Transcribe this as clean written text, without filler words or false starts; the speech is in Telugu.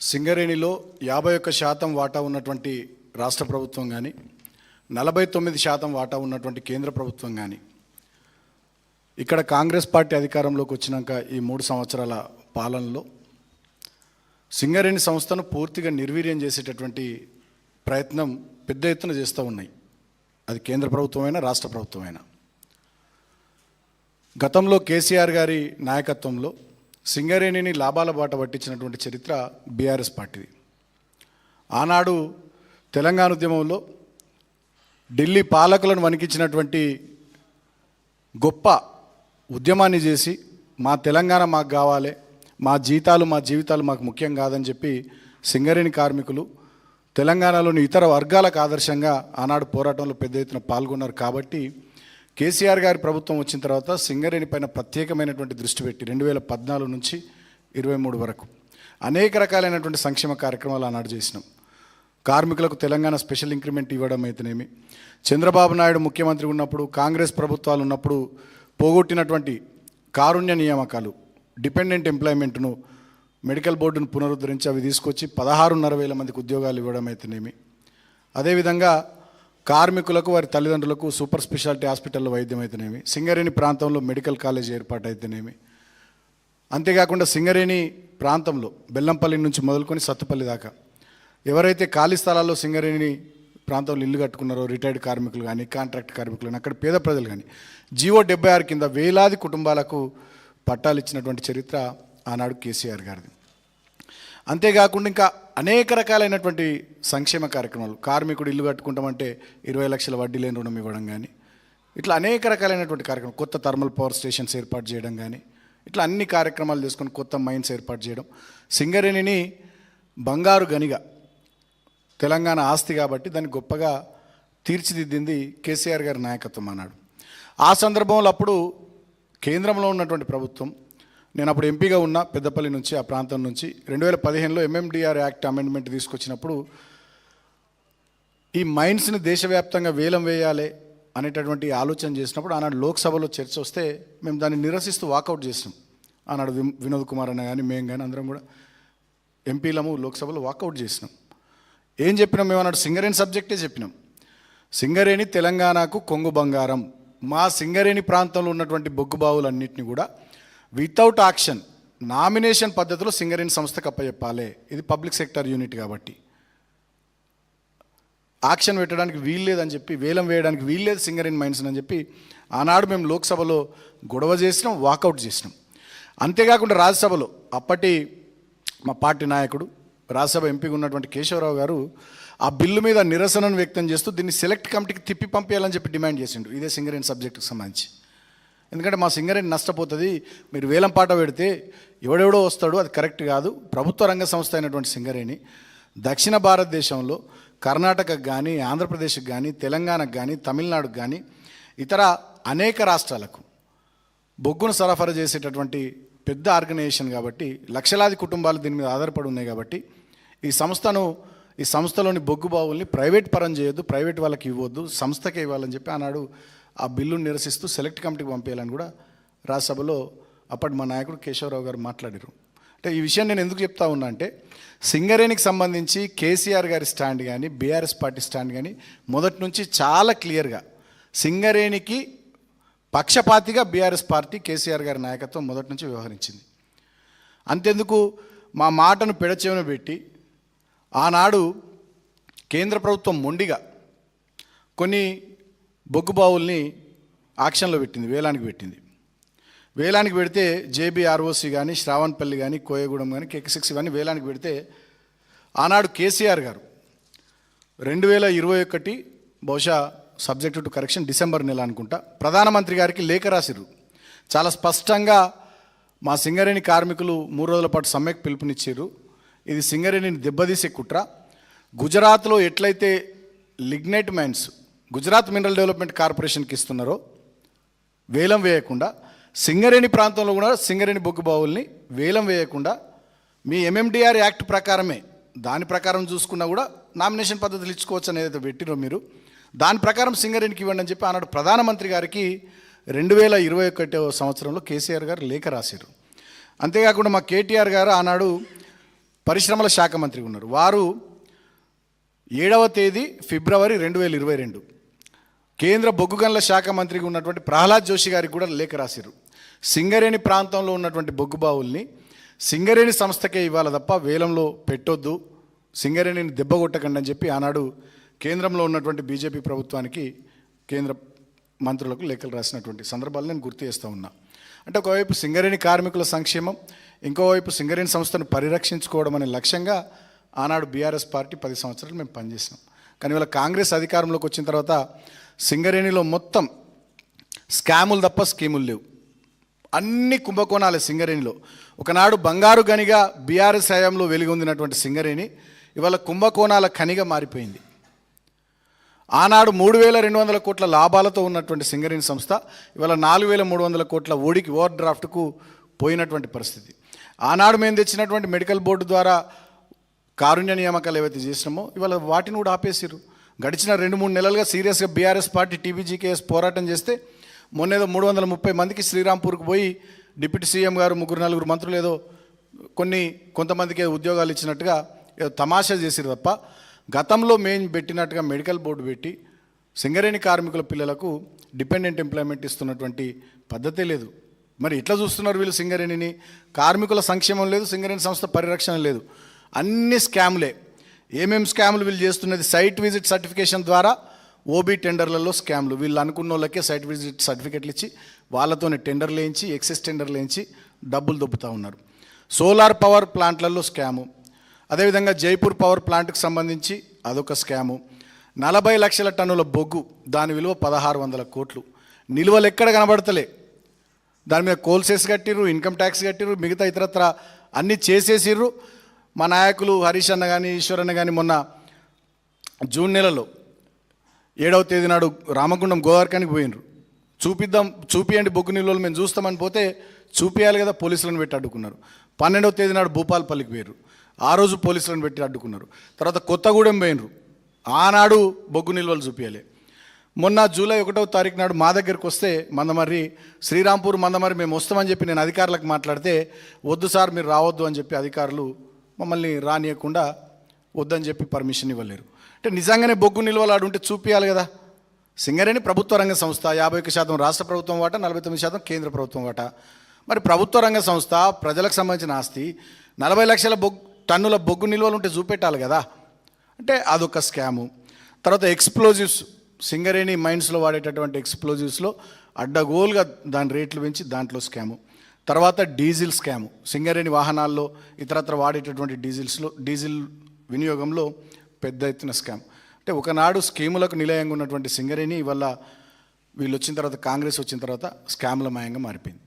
సింగరేణిలో 51% వాటా ఉన్నటువంటి రాష్ట్ర ప్రభుత్వం కానీ 49% వాటా ఉన్నటువంటి కేంద్ర ప్రభుత్వం కానీ ఇక్కడ కాంగ్రెస్ పార్టీ అధికారంలోకి వచ్చినాక ఈ 3 సంవత్సరాల పాలనలో సింగరేణి సంస్థను పూర్తిగా నిర్వీర్యం చేసేటటువంటి ప్రయత్నం పెద్ద ఎత్తున చేస్తూ ఉన్నాయి. అది కేంద్ర ప్రభుత్వమైనా రాష్ట్ర ప్రభుత్వమైనా. గతంలో కేసీఆర్ గారి నాయకత్వంలో సింగరేణిని లాభాల బాట పట్టించినటువంటి చరిత్ర బీఆర్ఎస్ పార్టీది. ఆనాడు తెలంగాణ ఉద్యమంలో ఢిల్లీ పాలకులను వణికించినటువంటి గొప్ప ఉద్యమాన్ని చేసి మా తెలంగాణ మాకు కావాలి, మా జీవితాలు మాకు ముఖ్యం కాదని చెప్పి సింగరేణి కార్మికులు తెలంగాణలోని ఇతర వర్గాలకు ఆదర్శంగా ఆనాడు పోరాటంలో పెద్ద ఎత్తున పాల్గొన్నారు. కాబట్టి కేసీఆర్ గారి ప్రభుత్వం వచ్చిన తర్వాత సింగరేణి పైన ప్రత్యేకమైనటువంటి దృష్టి పెట్టి 2014 నుంచి 23 వరకు అనేక రకాలైనటువంటి సంక్షేమ కార్యక్రమాలు ఆనాడు చేసినాం. కార్మికులకు తెలంగాణ స్పెషల్ ఇంక్రిమెంట్ ఇవ్వడం అయితేనేమి, చంద్రబాబు నాయుడు ముఖ్యమంత్రి ఉన్నప్పుడు కాంగ్రెస్ ప్రభుత్వాలు ఉన్నప్పుడు పోగొట్టినటువంటి కారుణ్య నియామకాలు, డిపెండెంట్ ఎంప్లాయ్మెంట్ను, మెడికల్ బోర్డును పునరుద్ధరించి అవి తీసుకొచ్చి 16,500 మందికి ఉద్యోగాలు ఇవ్వడం అయితేనేమి, అదేవిధంగా కార్మికులకు వారి తల్లిదండ్రులకు సూపర్ స్పెషాలిటీ హాస్పిటల్లో వైద్యం అయితేనేమి, సింగరేణి ప్రాంతంలో మెడికల్ కాలేజ్ ఏర్పాటు అయితేనేమి, అంతేకాకుండా సింగరేణి ప్రాంతంలో బెల్లంపల్లి నుంచి మొదలుకొని సత్తుపల్లి దాకా ఎవరైతే ఖాళీ స్థలాల్లో సింగరేణి ప్రాంతంలో ఇల్లు కట్టుకున్నారో రిటైర్డ్ కార్మికులు కానీ కాంట్రాక్ట్ కార్మికులు కానీ అక్కడ పేద ప్రజలు కానీ జీవో 76 కింద వేలాది కుటుంబాలకు పట్టాలు ఇచ్చినటువంటి చరిత్ర ఆనాడు కేసీఆర్ గారిది. అంతేకాకుండా ఇంకా అనేక రకాలైనటువంటి సంక్షేమ కార్యక్రమాలు, కార్మికుడు ఇల్లు కట్టుకుంటామంటే 20 లక్షల వడ్డీ లేని రుణం ఇవ్వడం కానీ, ఇట్లా అనేక రకాలైనటువంటి కార్యక్రమాలు, కొత్త థర్మల్ పవర్ స్టేషన్స్ ఏర్పాటు చేయడం కానీ, ఇట్లా అన్ని కార్యక్రమాలు చేసుకొని కొత్త మైన్స్ ఏర్పాటు చేయడం, సింగరేణిని బంగారు గనిగా తెలంగాణ ఆస్తి కాబట్టి దాన్ని గొప్పగా తీర్చిదిద్దింది కేసీఆర్ గారి నాయకత్వం అన్నాడు. ఆ సందర్భంలో అప్పుడు కేంద్రంలో ఉన్నటువంటి ప్రభుత్వం, నేను అప్పుడు ఎంపీగా ఉన్న పెద్దపల్లి నుంచి ఆ ప్రాంతం నుంచి 2015లో MMDR యాక్ట్ అమెండ్మెంట్ తీసుకొచ్చినప్పుడు ఈ మైన్స్ని దేశవ్యాప్తంగా వేలం వేయాలి అనేటటువంటి ఆలోచన చేసినప్పుడు ఆనాడు లోక్సభలో చర్చ వస్తే మేము దాన్ని నిరసిస్తూ వాకౌట్ చేసినాం. ఆనాడు వినోద్ కుమార్ అన్న కానీ మేము కానీ అందరం కూడా ఎంపీలము లోక్సభలో వాకౌట్ చేసినాం. ఏం చెప్పినాం మేము అన్నాడు, సింగరేణి సబ్జెక్టే చెప్పినాం. సింగరేణి తెలంగాణకు కొంగు బంగారం, మా సింగరేణి ప్రాంతంలో ఉన్నటువంటి బొగ్గు బావులన్నింటినీ కూడా వితౌట్ ఆక్షన్ నామినేషన్ పద్ధతిలో సింగరేణి సంస్థకు అప్పచెప్పాలి. ఇది పబ్లిక్ సెక్టర్ యూనిట్ కాబట్టి ఆక్షన్ పెట్టడానికి వీల్లేదని చెప్పి, వేలం వేయడానికి వీల్లేదు సింగరేణి మైన్స్ అని చెప్పి ఆనాడు మేము లోక్సభలో గొడవ చేసినాం, వాకౌట్ చేసినాం. అంతేకాకుండా రాజ్యసభలో అప్పటి మా పార్టీ నాయకుడు రాజ్యసభ ఎంపీగా ఉన్నటువంటి కేశవరావు గారు ఆ బిల్లు మీద నిరసనను వ్యక్తం చేస్తూ దీన్ని సెలెక్ట్ కమిటీకి తిప్పి పంపించాలని చెప్పి డిమాండ్ చేసిండు, ఇదే సింగరేణి సబ్జెక్టుకు సంబంధించి. ఎందుకంటే మా సింగరేణి నష్టపోతుంది, మీరు వేలం పాట పెడితే ఎవడెవడో వస్తాడు, అది కరెక్ట్ కాదు. ప్రభుత్వ రంగ సంస్థ అయినటువంటి సింగరేణి దక్షిణ భారతదేశంలో కర్ణాటకకు కానీ, ఆంధ్రప్రదేశ్కి కానీ, తెలంగాణకు కానీ, తమిళనాడుకు కానీ, ఇతర అనేక రాష్ట్రాలకు బొగ్గును సరఫరా చేసేటటువంటి పెద్ద ఆర్గనైజేషన్ కాబట్టి లక్షలాది కుటుంబాలు దీని మీద ఆధారపడి ఉన్నాయి. కాబట్టి ఈ సంస్థలోని బొగ్గు బావుల్ని ప్రైవేట్ పరం చేయొద్దు, ప్రైవేట్ వాళ్ళకి ఇవ్వద్దు, సంస్థకే ఇవ్వాలని చెప్పి ఆనాడు ఆ బిల్లును నిరసిస్తూ సెలెక్ట్ కమిటీకి పంపేయాలని కూడా రాజ్యసభలో అప్పటి మా నాయకుడు కేశవరావు గారు మాట్లాడారు. అంటే ఈ విషయం నేను ఎందుకు చెప్తా ఉన్నా అంటే, సింగరేణికి సంబంధించి కేసీఆర్ గారి స్టాండ్ కానీ బీఆర్ఎస్ పార్టీ స్టాండ్ కానీ మొదటి నుంచి చాలా క్లియర్గా సింగరేణికి పక్షపాతిగా బీఆర్ఎస్ పార్టీ కేసీఆర్ గారి నాయకత్వం మొదటి నుంచి వ్యవహరించింది. అంతెందుకు మా మాటను పెడచెవిన పెట్టి ఆనాడు కేంద్ర ప్రభుత్వం మొండిగా కొన్ని బొగ్గు బావుల్ని ఆక్షన్లో పెట్టింది, వేలానికి పెడితే JBROC కానీ, శ్రావణపల్లి కానీ, కోయగూడెం కానీ, KK6 ఇవన్నీ వేలానికి పెడితే ఆనాడు కేసీఆర్ గారు 2021 బహుశా సబ్జెక్టు టు కరెక్షన్ డిసెంబర్ నెల అనుకుంటా ప్రధానమంత్రి గారికి లేఖ రాసిర్రు. చాలా స్పష్టంగా మా సింగరేణి కార్మికులు 3 రోజుల పాటు సమ్మెకు పిలుపునిచ్చారు, ఇది సింగరేణిని దెబ్బతీసే కుట్ర. గుజరాత్లో ఎట్లయితే lignite mines Gujarat mineral development కార్పొరేషన్కి ఇస్తున్నారో వేలం వేయకుండా, సింగరేణి ప్రాంతంలో కూడా సింగరేణి బొగ్గు బావుల్ని వేలం వేయకుండా మీ MMDR యాక్ట్ ప్రకారమే, దాని ప్రకారం చూసుకున్నా కూడా నామినేషన్ పద్ధతులు ఇచ్చుకోవచ్చు అని ఏదైతే పెట్టిరో మీరు, దాని ప్రకారం సింగరేణికి ఇవ్వండి అని చెప్పి ఆనాడు ప్రధానమంత్రి గారికి 2021 సంవత్సరంలో కేసీఆర్ గారు లేఖ రాశారు. అంతేకాకుండా మా కేటీఆర్ గారు ఆనాడు పరిశ్రమల శాఖ మంత్రిగా ఉన్నారు. వారు 7వ తేదీ ఫిబ్రవరి 2022 కేంద్ర బొగ్గు గనుల శాఖ మంత్రిగా ఉన్నటువంటి ప్రహ్లాద్ జోషి గారికి కూడా లేఖ రాశారు. సింగరేణి ప్రాంతంలో ఉన్నటువంటి బొగ్గు బావుల్ని సింగరేణి సంస్థకే ఇవ్వాలి తప్ప వేలంలో పెట్టొద్దు, సింగరేణిని దెబ్బగొట్టకండి అని చెప్పి ఆనాడు కేంద్రంలో ఉన్నటువంటి బీజేపీ ప్రభుత్వానికి కేంద్ర మంత్రులకు లేఖలు రాసినటువంటి సందర్భాలు నేను గుర్తు చేస్తూ ఉన్నా. అంటే ఒకవైపు సింగరేణి కార్మికుల సంక్షేమం, ఇంకోవైపు సింగరేణి సంస్థను పరిరక్షించుకోవడం అనే లక్ష్యంగా ఆనాడు బీఆర్ఎస్ పార్టీ 10 సంవత్సరాలు మేము పనిచేసినాం. కానీ ఇవాళ కాంగ్రెస్ అధికారంలోకి వచ్చిన తర్వాత సింగరేణిలో మొత్తం స్కాములు తప్ప స్కీములు లేవు. అన్ని కుంభకోణాలే సింగరేణిలో. ఒకనాడు బంగారు గనిగా బీఆర్ఎస్ హయాంలో వెలుగొందినటువంటి సింగరేణి ఇవాళ కుంభకోణాల ఖనిగా మారిపోయింది. ఆనాడు 3,200 కోట్ల లాభాలతో ఉన్నటువంటి సింగరేణి సంస్థ ఇవాళ 4,300 కోట్ల ఓవర్ డ్రాఫ్ట్కు పోయినటువంటి పరిస్థితి. ఆనాడు మేము తెచ్చినటువంటి మెడికల్ బోర్డు ద్వారా కారుణ్య నియామకాలు ఏవైతే చేసినామో ఇవాళ వాటిని కూడా ఆపేసారు. గడిచిన 2-3 నెలలుగా సీరియస్గా బీఆర్ఎస్ పార్టీ టీబీజీకేఎస్ పోరాటం చేస్తే మొన్నేదో 330 మందికి శ్రీరాంపూర్కి పోయి డిప్యూటీ సీఎం గారు 3-4 మంత్రులు ఏదో కొంతమందికి ఉద్యోగాలు ఇచ్చినట్టుగా ఏదో తమాషా చేసిరు తప్ప గతంలో మేము పెట్టినట్టుగా మెడికల్ బోర్డు పెట్టి సింగరేణి కార్మికుల పిల్లలకు డిపెండెంట్ ఎంప్లాయ్మెంట్ ఇస్తున్నటువంటి పద్ధతే లేదు. మరి ఎట్లా చూస్తున్నారు వీళ్ళు సింగరేణిని? కార్మికుల సంక్షేమం లేదు, సింగరేణి సంస్థ పరిరక్షణ లేదు, అన్ని స్కాములే. ఏమేమి స్కాములు వీళ్ళు చేస్తున్నది? సైట్ విజిట్ సర్టిఫికేషన్ ద్వారా ఓబీ టెండర్లలో స్కామ్లు. వీళ్ళు అనుకున్న వాళ్ళకే సైట్ విజిట్ సర్టిఫికెట్లు ఇచ్చి వాళ్ళతోనే టెండర్లు వేయించి ఎక్సెస్ టెండర్లు వేయించి డబ్బులు దొబ్బుతూ ఉన్నారు. సోలార్ పవర్ ప్లాంట్లలో స్కాము. అదేవిధంగా జైపూర్ పవర్ ప్లాంట్కి సంబంధించి అదొక స్కాము. 40 లక్షల టన్నుల బొగ్గు, దాని విలువ 1,600 కోట్లు. నిల్వలు ఎక్కడ కనబడతలే. దాని మీద కోల్ సెస్ కట్టిర్రు, ఇన్కమ్ ట్యాక్స్ కట్టిర్రు, మిగతా ఇతరత్ర అన్నీ చేసేసిర్రు. మా నాయకులు హరీష్ అన్న కానీ ఈశ్వర్ అన్న కానీ మొన్న జూన్ నెలలో 7వ తేదీ నాడు రామగుండం గోదావరికానికి పోయినరు. చూపియండి బొగ్గు నిల్వలు మేము చూస్తామని పోతే చూపియాలి కదా, పోలీసులను పెట్టి అడ్డుకున్నారు. 12వ తేదీ నాడు భూపాల్పల్లికి పోయినరు. ఆ రోజు పోలీసులను పెట్టి అడ్డుకున్నారు. తర్వాత కొత్తగూడెం పోయినరు. ఆనాడు బొగ్గు నిల్వలు చూపించాలి. మొన్న జూలై 1వ తారీఖు నాడు మా దగ్గరికి వస్తే మందమర్రి శ్రీరాంపూర్ మందమర్రి మేము వస్తామని చెప్పి నేను అధికారులకు మాట్లాడితే వద్దు సార్ మీరు రావద్దు అని చెప్పి అధికారులు మమ్మల్ని రానియకుండా వద్దని చెప్పి పర్మిషన్ ఇవ్వలేరు. అంటే నిజంగానే బొగ్గు నిల్వలు ఆడుంటే చూపించాలి కదా. సింగరేణి ప్రభుత్వ రంగ సంస్థ, 51% రాష్ట్ర ప్రభుత్వం వాటా, 49% కేంద్ర ప్రభుత్వం వాటా. మరి ప్రభుత్వ రంగ సంస్థ, ప్రజలకు సంబంధించిన ఆస్తి, 40 లక్షల టన్నుల బొగ్గు నిల్వలు ఉంటే చూపెట్టాలి కదా. అంటే అదొక స్కాము. తర్వాత ఎక్స్ప్లోజివ్స్, సింగరేణి మైన్స్లో వాడేటటువంటి ఎక్స్ప్లోజివ్స్లో అడ్డగోలుగా దాని రేట్లు పెంచి దాంట్లో స్కాము. తర్వాత డీజిల్ స్కాము. సింగరేణి వాహనాల్లో ఇతరత్ర వాడేటటువంటి డీజిల్ వినియోగంలో పెద్ద ఎత్తున స్కామ్. అంటే ఒకనాడు స్కీములకు నిలయంగా ఉన్నటువంటి సింగరేణి ఇవాళ వీళ్ళు వచ్చిన తర్వాత, కాంగ్రెస్ వచ్చిన తర్వాత స్కామ్ల మయంగా మారిపోయింది.